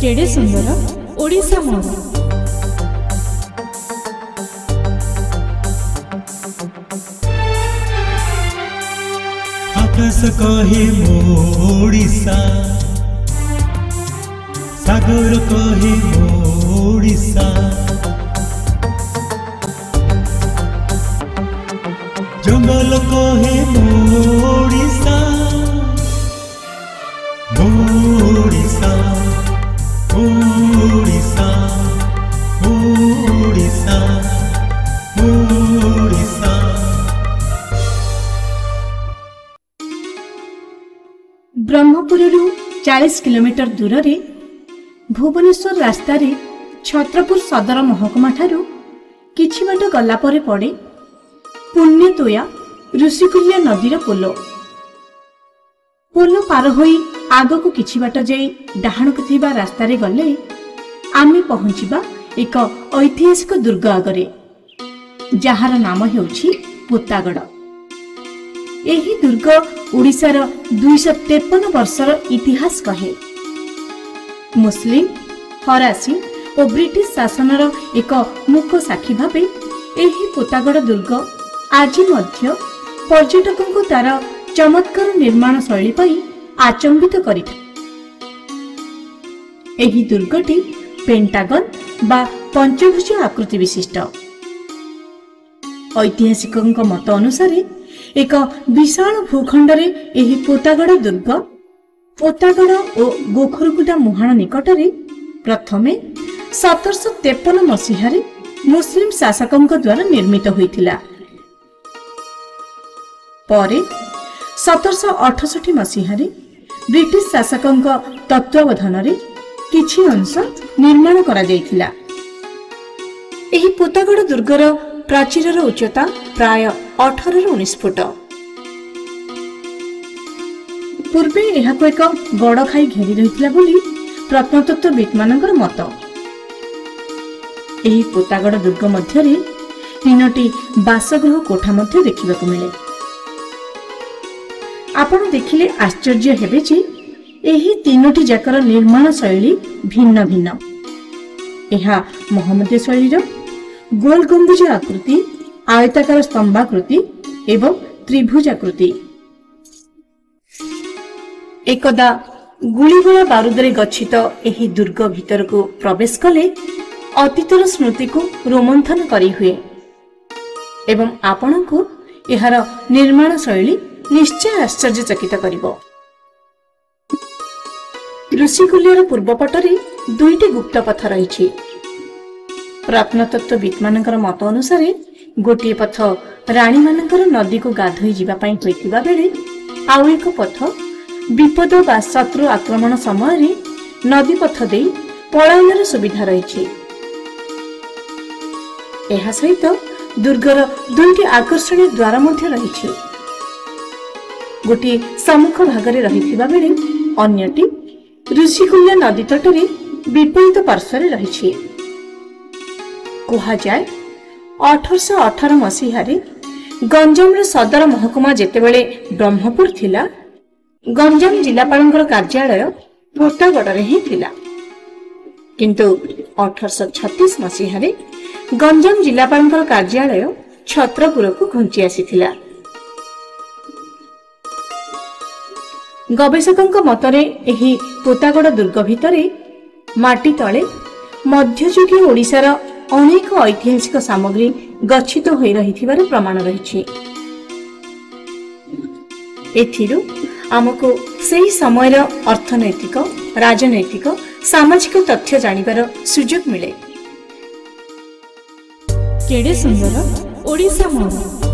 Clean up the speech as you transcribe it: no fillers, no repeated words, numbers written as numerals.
केड़े सुंदर ओडिशा मोर। आकाश कहे मोडिशा, सागर कहे मोडिशा, जंगल कहे मोडिशा, मोडिशा, ओडिशा, ओडिशा, ओडिशा। ब्रह्मपुर 40 किलोमीटर दूर रे भुवनेश्वर रास्ता रे छत्रपुर सदर महकुमा ठारू किछि बाट गला परे पड़े पुण्यतोया ऋषिकुल्या नदीर पोलो। पोलो पार होई आगको किछि बाट जाई डाहाणକୁ थिबा रास्ता रे गले आमे पहुँचिबा एक ऐतिहासिक दुर्ग आगरे, जहार नाम हेउछि पोतागढ़। एही दुर्ग ओडिशार 253 वर्षर इतिहास कहे। मुस्लिम, फरासी और ब्रिटिश शासनर एक मुख्य साक्षी भावे एही पोतागढ़ दुर्ग आज मध्य पर्यटकों को तार चमत्कार निर्माण शैली पाई आचंबित करिथा। एही दुर्गटी पेंटागन बा पंचभुज आकृति विशिष्ट। ऐतिहासिकों मत अनुसार एक विशाल भूखंड रे एही पोतागढ़ दुर्ग पोतागढ़ और गोखरगुडा मुहाण निकटरे प्रथमे 1753 मसीह मुस्लिम शासकों द्वारा निर्मित होइथिला। परे 1768 मसीह ब्रिटिश शासकों तत्वावधान रे किछि अंश निर्माण करा जायथिला। एही पोतागढ़ दुर्गर प्राचीरर उच्चता प्राय 18 ରୁ 19 फुट। पूर्वे एहाको एक बड़ खाई घेरी रहिथिला बोली प्रत्नतत्वविद मानकर मत। एही पोतागढ़ दुर्ग मध्यरे 3टी बासगृह कोठा मध्य देखिबाकु मिले। आपण देखिले आश्चर्य हेबे जे एही 3टी जाकर निर्माण शैली भिन्न भिन्न। एहा मोहम्मदीय शैलीर गोल गंबुज आकृति, आयताकार स्तंभाकृति एवं त्रिभुजाकृति। एकदा गुलीगोला बारूदरे गच्छित एही दुर्ग भितर को प्रवेश कले अतीतर स्मृति को रोमंथन करी हुए एवं आपण को एहार निर्माण शैली निश्चय आश्चर्यचकित करिबो। ऋषिकुल्यार पूर्वपटरे 2टी गुप्त पथ रहिछि। प्रत्नतत्वविद मानकर मत अनुसार गोटे पथ राणी मानकर नदी को गाधोई जीवा पई होइतिबा बेले आउ एक पथ विपद बा शत्रु आक्रमण समय रे नदी पथ देई पलायनर सुविधा रहिछि। एहा सहित दुर्गर 2टी आकर्षणीय द्वार मध्य रहिछि। गोटे सम्मुख भागरे रहिथिबा बेले अन्यटी ऋषिकुल्या नदी तटरे विपरीत पार्श्वरे रहिछि। कुहा जाए 1818 मसीह गंजाम सदर महकुमा जेतेबेले ब्रह्मपुर थिला, गंजाम जिलापाल कार्यालय पोतागढ़ ही थिला। किंतु 1836 मसीह गंजाम जिलापाल कार्यालय छत्रपुर को घुंची आसीथिला। गवेषकों मतरे एही पोतागढ़ दुर्ग भितरे माटी तले मध्ययुगीय ओडिशार अनेक ऐतिहासिक सामग्री गच्छित होई रहिथिबार प्रमाण रहिछि। एथिरु आमको सेही समयर अर्थनैतिक, राजनैतिक, सामाजिक तथ्य जानिबार सुजोग मिले। केडे सुंदर ओडिशा मोर।